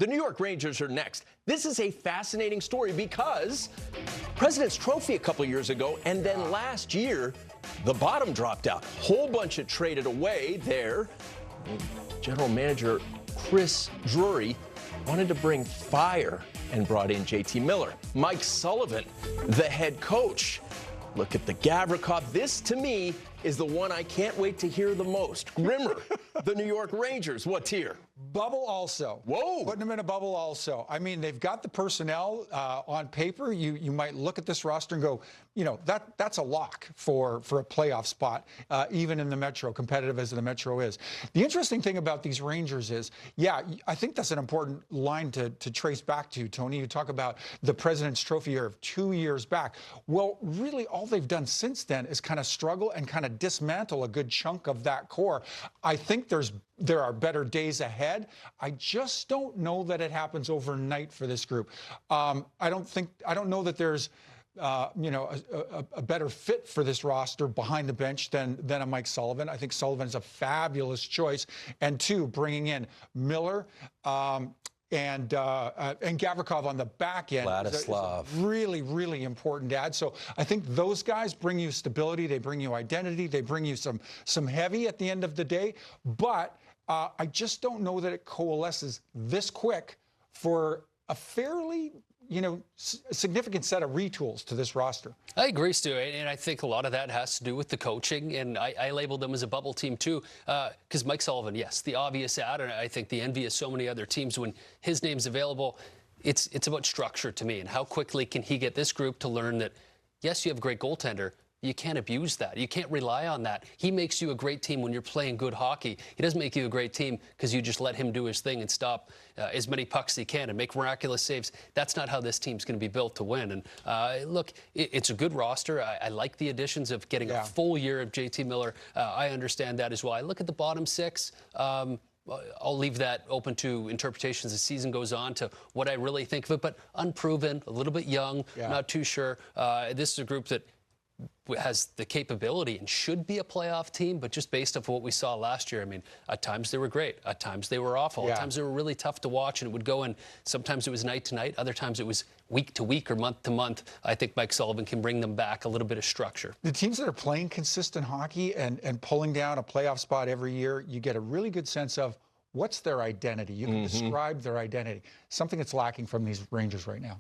The New York Rangers are next. This is a fascinating story because President's Trophy a couple years ago, and then last year, the bottom dropped out. Whole bunch of traded away there. General Manager Chris Drury wanted to bring fire and brought in JT Miller. Mike Sullivan, the head coach. Look at the Gavrikov. This, to me, is the one I can't wait to hear the most. Grimmer, the New York Rangers. What's here? Bubble also. Whoa. Putting them in a bubble also. I mean, they've got the personnel on paper. You might look at this roster and go, you know, that's a lock for a playoff spot, even in the Metro, competitive as the Metro is. The interesting thing about these Rangers is, yeah, I think that's an important line to trace back to, Tony. You talk about the President's Trophy year of 2 years back. Well, really, all they've done since then is kind of struggle and kind of dismantle a good chunk of that core. I think there are better days ahead. I just don't know that it happens overnight for this group. I don't know that there's a better fit for this roster behind the bench than a Mike Sullivan. I think Sullivan is a fabulous choice. And two, bringing in Miller and Gavrikov on the back end. Vladislav. Is a really, really important add. So I think those guys bring you stability. They bring you identity. They bring you some heavy at the end of the day. But I just don't know that it coalesces this quick for a fairly, significant set of retools to this roster. I agree, Stu, and I think a lot of that has to do with the coaching, and I labeled them as a bubble team too, because Mike Sullivan, yes, the obvious out, and I think the envy of so many other teams when his name's available. It's about structure to me, and how quickly can he get this group to learn that, yes, you have a great goaltender, you can't abuse that. You can't rely on that. He makes you a great team when you're playing good hockey. He doesn't make you a great team because you just let him do his thing and stop as many pucks as he can and make miraculous saves. That's not how this team's going to be built to win. And look, it's a good roster. I like the additions of getting a full year of JT Miller. I understand that as well. I look at the bottom six. I'll leave that open to interpretations as the season goes on to what I really think of it, but unproven, a little bit young, not too sure. This is a group that has the capability and should be a playoff team, but just based off what we saw last year, I mean, at times they were great, at times they were awful, at times they were really tough to watch, and it would go in, sometimes it was night to night, other times it was week to week or month to month. I think Mike Sullivan can bring them back a little bit of structure. The teams that are playing consistent hockey and pulling down a playoff spot every year, you get a really good sense of what's their identity. You can describe their identity, something that's lacking from these Rangers right now.